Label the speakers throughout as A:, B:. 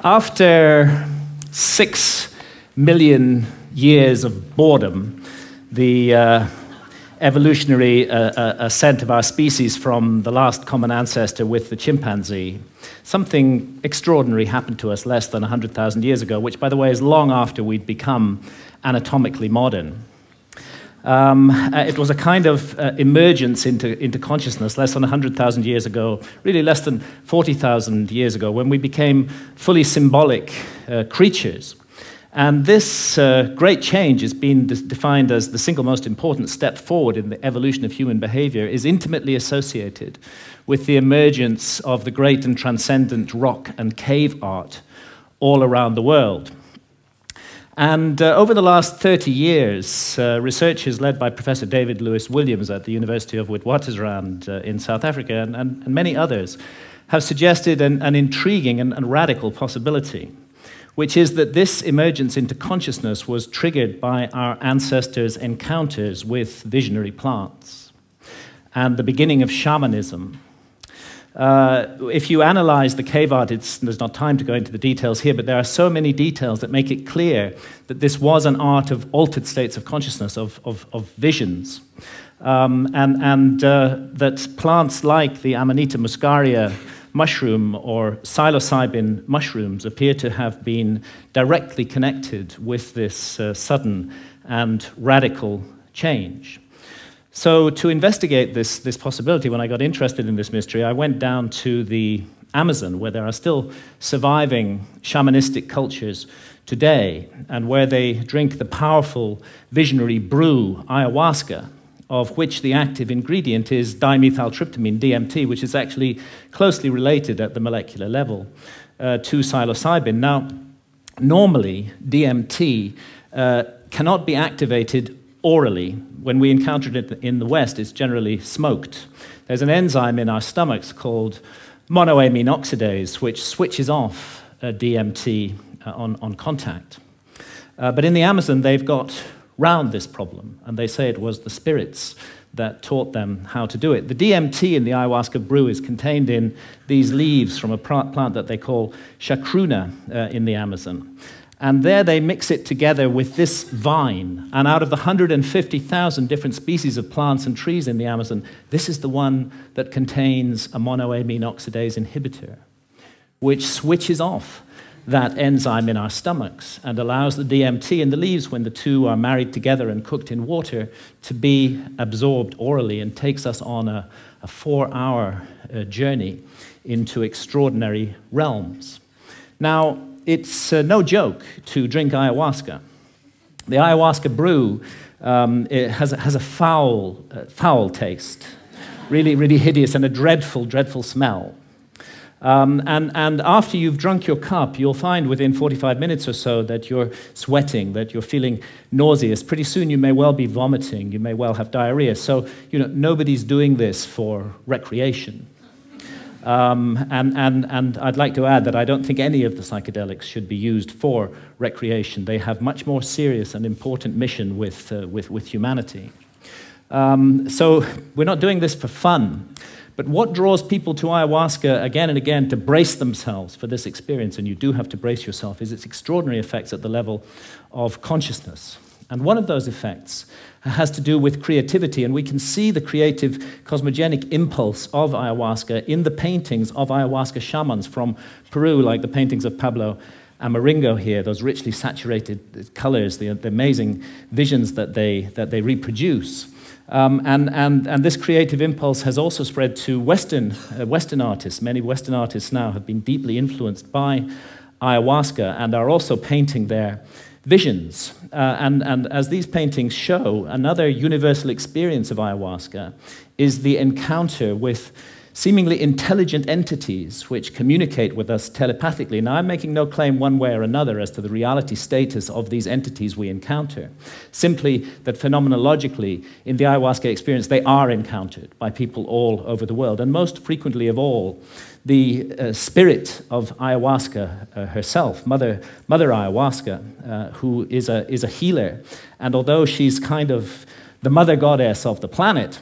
A: After 6 million years of boredom, the evolutionary ascent of our species from the last common ancestor with the chimpanzee, something extraordinary happened to us less than 100,000 years ago, which, by the way, is long after we'd become anatomically modern. It was a kind of emergence into consciousness less than 100,000 years ago, really less than 40,000 years ago, when we became fully symbolic creatures. And this great change has been defined as the single most important step forward in the evolution of human behavior, is intimately associated with the emergence of the great and transcendent rock and cave art all around the world. And over the last 30 years, researchers led by Professor David Lewis Williams at the University of Witwatersrand in South Africa and many others have suggested an intriguing and radical possibility, which is that this emergence into consciousness was triggered by our ancestors' encounters with visionary plants and the beginning of shamanism. If you analyze the cave art, there's not time to go into the details here, but there are so many details that make it clear that this was an art of altered states of consciousness, of visions, that plants like the Amanita muscaria mushroom or psilocybin mushrooms appear to have been directly connected with this sudden and radical change. So to investigate this possibility, when I got interested in this mystery, I went down to the Amazon, where there are still surviving shamanistic cultures today, and where they drink the powerful visionary brew, ayahuasca, of which the active ingredient is dimethyltryptamine, DMT, which is actually closely related at the molecular level to psilocybin. Now, normally, DMT cannot be activated orally. When we encounter it in the West, it's generally smoked. There's an enzyme in our stomachs called monoamine oxidase, which switches off DMT on contact. But in the Amazon, they've got round this problem, and they say it was the spirits that taught them how to do it. The DMT in the ayahuasca brew is contained in these leaves from a plant that they call chacruna in the Amazon. And there they mix it together with this vine. And out of the 150,000 different species of plants and trees in the Amazon, this is the one that contains a monoamine oxidase inhibitor, which switches off that enzyme in our stomachs and allows the DMT in the leaves, when the two are married together and cooked in water, to be absorbed orally and takes us on a 4-hour journey into extraordinary realms. Now, it's no joke to drink ayahuasca. The ayahuasca brew it has a foul taste, really hideous, and a dreadful, dreadful smell. And after you've drunk your cup, you'll find within 45 minutes or so that you're sweating, that you're feeling nauseous. Pretty soon you may well be vomiting, you may well have diarrhea. So, nobody's doing this for recreation. And I'd like to add that I don't think any of the psychedelics should be used for recreation. They have much more serious and important mission with humanity. So we're not doing this for fun. But what draws people to ayahuasca again and again to brace themselves for this experience, and you do have to brace yourself, is its extraordinary effects at the level of consciousness. And one of those effects has to do with creativity, and we can see the creative cosmogenic impulse of ayahuasca in the paintings of ayahuasca shamans from Peru, like the paintings of Pablo Amaringo here, those richly saturated colors, the amazing visions that they reproduce. And this creative impulse has also spread to Western artists. Many Western artists now have been deeply influenced by ayahuasca and are also painting their visions. And as these paintings show, another universal experience of ayahuasca is the encounter with seemingly intelligent entities which communicate with us telepathically. Now, I'm making no claim one way or another as to the reality status of these entities we encounter, simply that phenomenologically, in the ayahuasca experience, they are encountered by people all over the world. And most frequently of all, the spirit of ayahuasca herself, Mother Ayahuasca, who is a healer. And although she's kind of the mother goddess of the planet,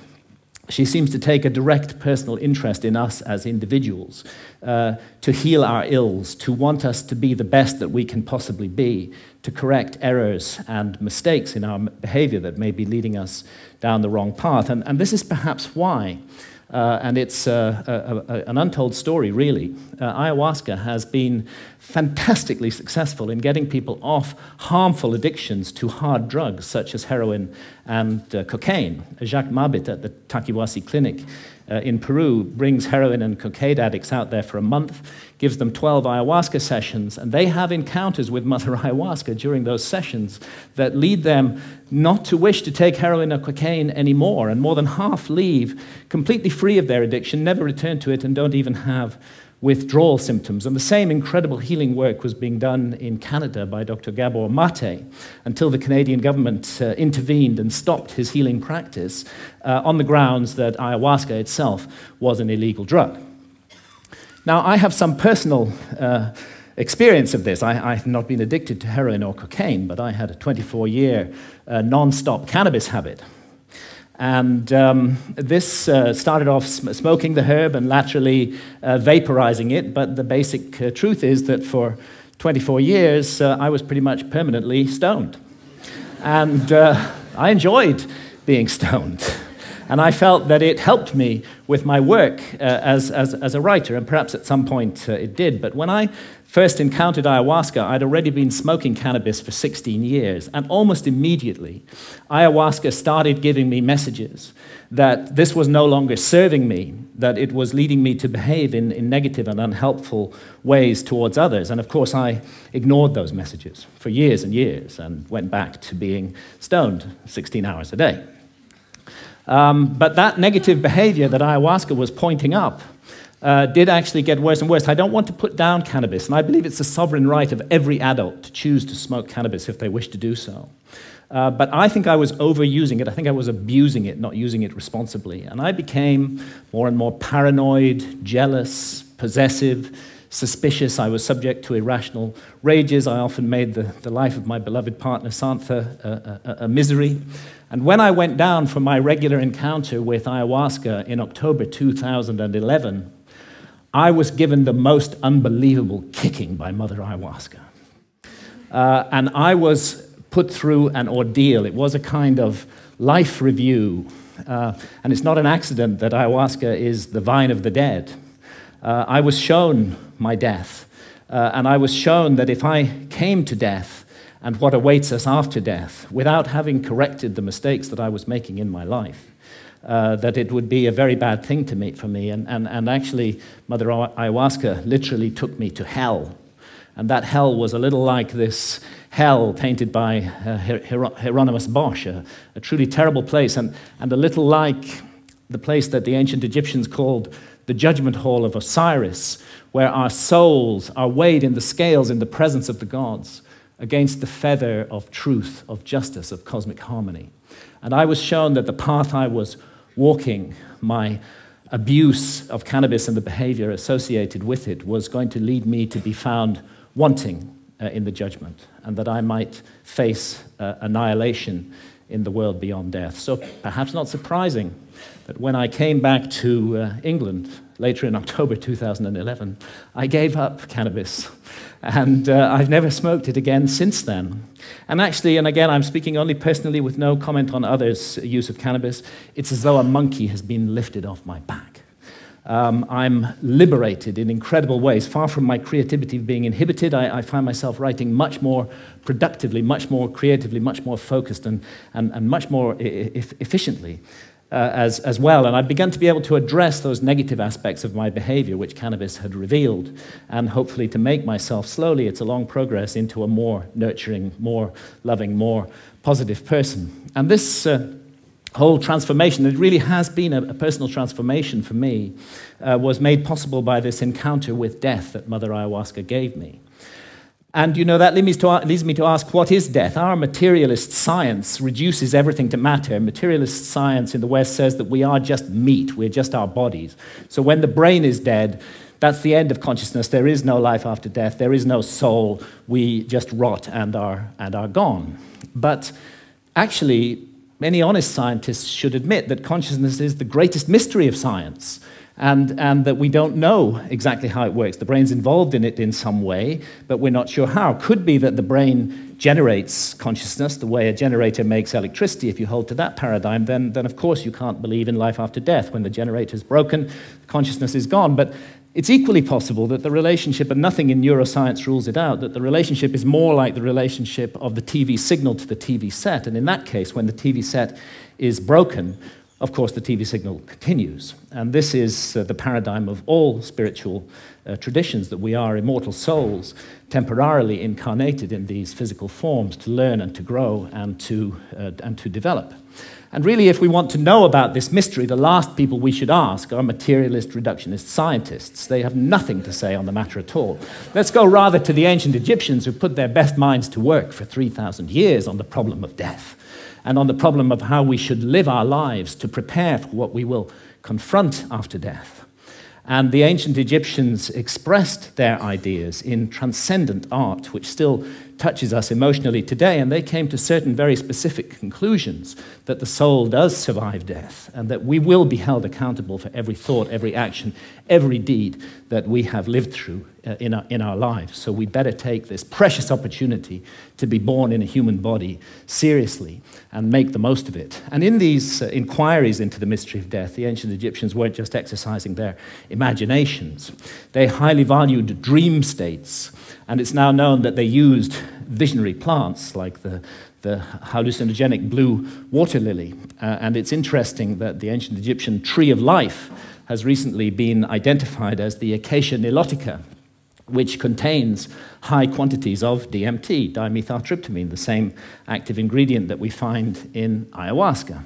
A: She seems to take a direct personal interest in us as individuals, to heal our ills, to want us to be the best that we can possibly be, to correct errors and mistakes in our behavior that may be leading us down the wrong path. And this is perhaps why, and it's an untold story, really, ayahuasca has been fantastically successful in getting people off harmful addictions to hard drugs such as heroin and cocaine. Jacques Mabit at the Takiwasi Clinic in Peru brings heroin and cocaine addicts out there for a month, gives them 12 ayahuasca sessions, and they have encounters with Mother Ayahuasca during those sessions that lead them not to wish to take heroin or cocaine anymore, and more than half leave completely free of their addiction, never return to it, and don't even have withdrawal symptoms. And the same incredible healing work was being done in Canada by Dr. Gabor Mate until the Canadian government intervened and stopped his healing practice on the grounds that ayahuasca itself was an illegal drug. Now, I have some personal experience of this. I have not been addicted to heroin or cocaine, but I had a 24-year non-stop cannabis habit. And this started off smoking the herb and laterally vaporizing it, but the basic truth is that for 24 years, I was pretty much permanently stoned. And I enjoyed being stoned. And I felt that it helped me with my work as a writer, and perhaps at some point it did. But when I first encountered ayahuasca, I'd already been smoking cannabis for 16 years, and almost immediately, ayahuasca started giving me messages that this was no longer serving me, that it was leading me to behave in negative and unhelpful ways towards others. And of course, I ignored those messages for years and years and went back to being stoned 16 hours a day. But that negative behavior that ayahuasca was pointing up did actually get worse and worse. I don't want to put down cannabis, and I believe it's the sovereign right of every adult to choose to smoke cannabis if they wish to do so. But I think I was overusing it. I think I was abusing it, not using it responsibly. And I became more and more paranoid, jealous, possessive, suspicious. I was subject to irrational rages. I often made the life of my beloved partner, Santha, a misery. And when I went down for my regular encounter with ayahuasca in October 2011, I was given the most unbelievable kicking by Mother Ayahuasca. And I was put through an ordeal. It was a kind of life review. And it's not an accident that ayahuasca is the vine of the dead. I was shown my death. And I was shown that if I came to death, and what awaits us after death, without having corrected the mistakes that I was making in my life, that it would be a very bad thing for me. And actually, Mother Ayahuasca literally took me to hell. And that hell was a little like this hell painted by Hieronymus Bosch, a truly terrible place, and a little like the place that the ancient Egyptians called the judgment hall of Osiris, where our souls are weighed in the scales in the presence of the gods, against the feather of truth, of justice, of cosmic harmony. And I was shown that the path I was walking, my abuse of cannabis and the behavior associated with it, was going to lead me to be found wanting in the judgment, and that I might face annihilation in the world beyond death. So perhaps not surprising that when I came back to England later in October 2011, I gave up cannabis. And I've never smoked it again since then. And actually, and again, I'm speaking only personally with no comment on others' use of cannabis, it's as though a monkey has been lifted off my back. I'm liberated in incredible ways. Far from my creativity being inhibited, I find myself writing much more productively, much more creatively, much more focused, and much more efficiently. As well, and I've begun to be able to address those negative aspects of my behavior which cannabis had revealed, and hopefully to make myself slowly, it's a long progress, into a more nurturing, more loving, more positive person. And this whole transformation, it really has been a personal transformation for me, was made possible by this encounter with death that Mother Ayahuasca gave me. And, you know, that leads me to ask, what is death? Our materialist science reduces everything to matter. Materialist science in the West says that we are just meat, we're just our bodies. So when the brain is dead, that's the end of consciousness. There is no life after death. There is no soul. We just rot and are gone. But actually, many honest scientists should admit that consciousness is the greatest mystery of science, and that we don't know exactly how it works. The brain's involved in it in some way, but we're not sure how. Could be that the brain generates consciousness the way a generator makes electricity. If you hold to that paradigm, then of course you can't believe in life after death. When the generator's broken, consciousness is gone. But it's equally possible that the relationship, and nothing in neuroscience rules it out, that the relationship is more like the relationship of the TV signal to the TV set. And in that case, when the TV set is broken, of course, the TV signal continues. And this is the paradigm of all spiritual traditions, that we are immortal souls, temporarily incarnated in these physical forms to learn and to grow and to develop. And really, if we want to know about this mystery, the last people we should ask are materialist reductionist scientists. They have nothing to say on the matter at all. Let's go rather to the ancient Egyptians, who put their best minds to work for 3,000 years on the problem of death, and on the problem of how we should live our lives to prepare for what we will confront after death. And the ancient Egyptians expressed their ideas in transcendent art, which still touches us emotionally today, and they came to certain very specific conclusions, that the soul does survive death, and that we will be held accountable for every thought, every action, every deed that we have lived through in our lives. So we better take this precious opportunity to be born in a human body seriously and make the most of it. And in these inquiries into the mystery of death, the ancient Egyptians weren't just exercising their imaginations. They highly valued dream states, and it's now known that they used visionary plants like the hallucinogenic blue water lily. And it's interesting that the ancient Egyptian tree of life has recently been identified as the Acacia nilotica, which contains high quantities of DMT, dimethyltryptamine, the same active ingredient that we find in ayahuasca.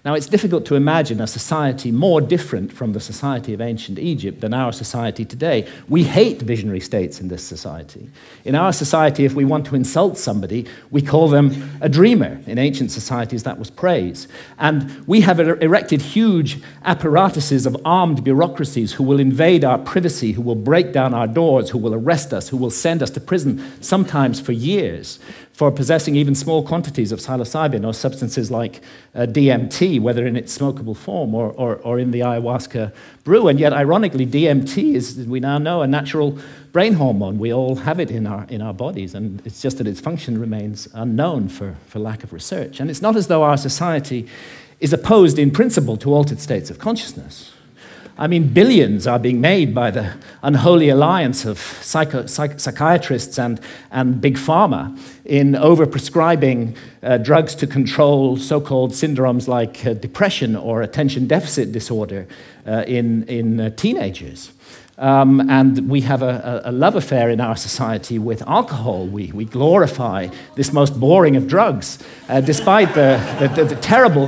A: Now, it's difficult to imagine a society more different from the society of ancient Egypt than our society today. We hate visionary states in this society. In our society, if we want to insult somebody, we call them a dreamer. In ancient societies, that was praise. And we have erected huge apparatuses of armed bureaucracies who will invade our privacy, who will break down our doors, who will arrest us, who will send us to prison, sometimes for years, for possessing even small quantities of psilocybin or substances like DMT, whether in its smokable form or in the ayahuasca brew. And yet, ironically, DMT is, we now know, a natural brain hormone. We all have it in our bodies, and it's just that its function remains unknown for lack of research. And it's not as though our society is opposed in principle to altered states of consciousness. I mean, billions are being made by the unholy alliance of psychiatrists and big pharma in overprescribing drugs to control so-called syndromes like depression or attention deficit disorder in teenagers. And we have a love affair in our society with alcohol. We glorify this most boring of drugs, despite the terrible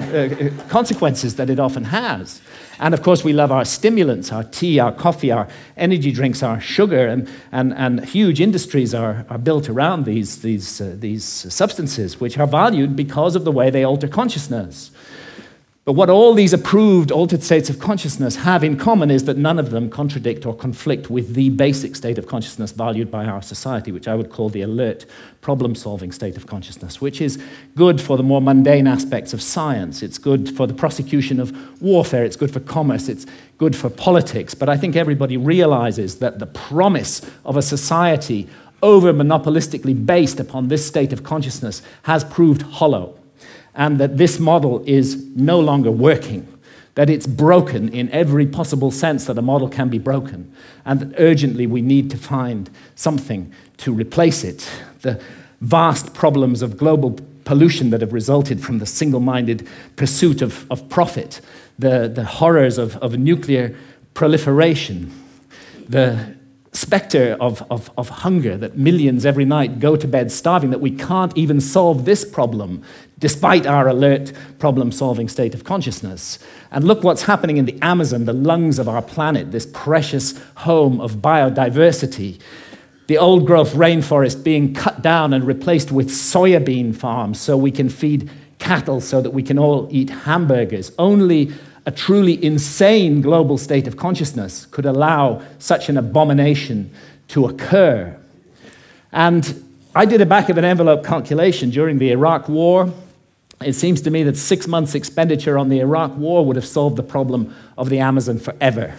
A: consequences that it often has. And of course, we love our stimulants, our tea, our coffee, our energy drinks, our sugar, and huge industries are built around these substances, which are valued because of the way they alter consciousness. But what all these approved altered states of consciousness have in common is that none of them contradict or conflict with the basic state of consciousness valued by our society, which I would call the alert, problem-solving state of consciousness, which is good for the more mundane aspects of science. It's good for the prosecution of warfare. It's good for commerce. It's good for politics. But I think everybody realizes that the promise of a society over-monopolistically based upon this state of consciousness has proved hollow, and that this model is no longer working, that it's broken in every possible sense that a model can be broken, and that urgently we need to find something to replace it. The vast problems of global pollution that have resulted from the single-minded pursuit of profit, the horrors of nuclear proliferation, the specter of hunger, that millions every night go to bed starving, that we can't even solve this problem despite our alert problem-solving state of consciousness. And look what's happening in the Amazon, the lungs of our planet, this precious home of biodiversity. The old-growth rainforest being cut down and replaced with soybean farms so we can feed cattle, so that we can all eat hamburgers. Only a truly insane global state of consciousness could allow such an abomination to occur. And I did a back-of-an-envelope calculation during the Iraq War. It seems to me that 6 months' expenditure on the Iraq war would have solved the problem of the Amazon forever,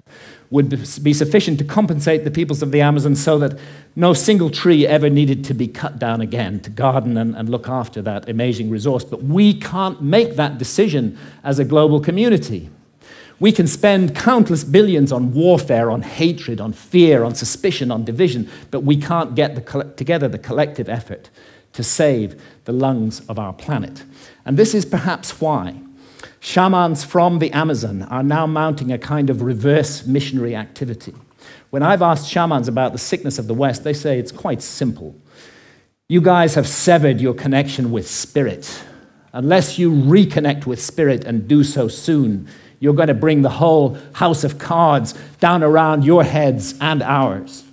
A: would be sufficient to compensate the peoples of the Amazon so that no single tree ever needed to be cut down again to garden and look after that amazing resource. But we can't make that decision as a global community. We can spend countless billions on warfare, on hatred, on fear, on suspicion, on division, but we can't get together the collective effort to save the lungs of our planet. And this is perhaps why shamans from the Amazon are now mounting a kind of reverse missionary activity. When I've asked shamans about the sickness of the West, they say it's quite simple. You guys have severed your connection with spirit. Unless you reconnect with spirit and do so soon, you're going to bring the whole house of cards down around your heads and ours.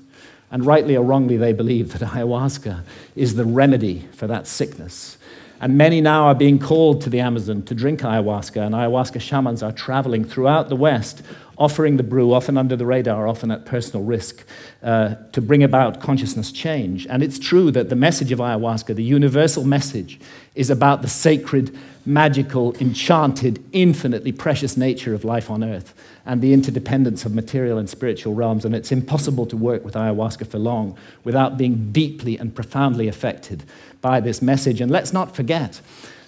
A: And rightly or wrongly, they believe that ayahuasca is the remedy for that sickness. And many now are being called to the Amazon to drink ayahuasca, and ayahuasca shamans are traveling throughout the West, offering the brew, often under the radar, often at personal risk, to bring about consciousness change. And it's true that the message of ayahuasca, the universal message, is about the sacred, magical, enchanted, infinitely precious nature of life on Earth and the interdependence of material and spiritual realms. And it's impossible to work with ayahuasca for long without being deeply and profoundly affected by this message. And let's not forget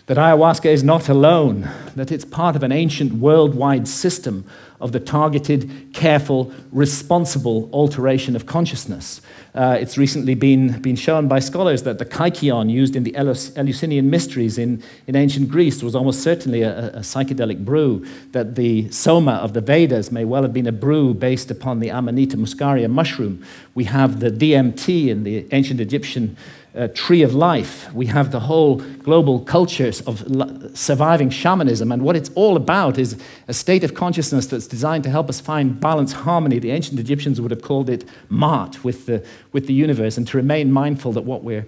A: that ayahuasca is not alone, that it's part of an ancient worldwide system of the targeted, careful, responsible alteration of consciousness. It's recently been shown by scholars that the kykeon used in the Eleusinian mysteries in ancient Greece was almost certainly a psychedelic brew, that the soma of the Vedas may well have been a brew based upon the Amanita muscaria mushroom. We have the DMT in the ancient Egyptian tree of life. We have the whole global cultures of surviving shamanism, and what it's all about is a state of consciousness that's designed to help us find balance, harmony. The ancient Egyptians would have called it Ma'at, with the universe, and to remain mindful that what we're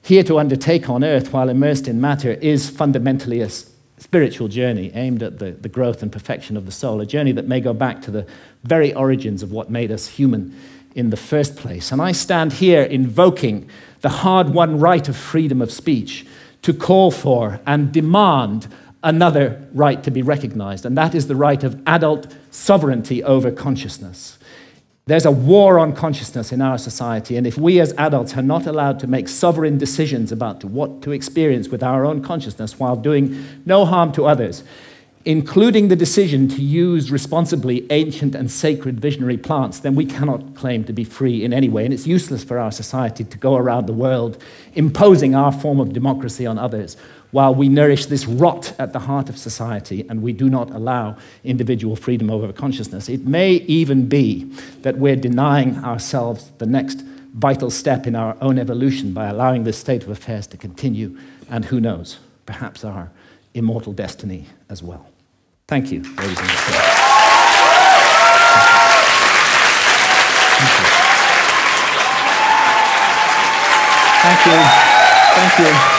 A: here to undertake on Earth while immersed in matter is fundamentally a spiritual journey aimed at the growth and perfection of the soul, a journey that may go back to the very origins of what made us human in the first place. And I stand here invoking the hard-won right of freedom of speech to call for and demand another right to be recognized, and that is the right of adult sovereignty over consciousness. There's a war on consciousness in our society, and if we as adults are not allowed to make sovereign decisions about what to experience with our own consciousness while doing no harm to others, including the decision to use responsibly ancient and sacred visionary plants, then we cannot claim to be free in any way. And it's useless for our society to go around the world imposing our form of democracy on others while we nourish this rot at the heart of society and we do not allow individual freedom over consciousness. It may even be that we're denying ourselves the next vital step in our own evolution by allowing this state of affairs to continue, and who knows, perhaps our immortal destiny as well. Thank you, ladies and gentlemen. Thank you. Thank you.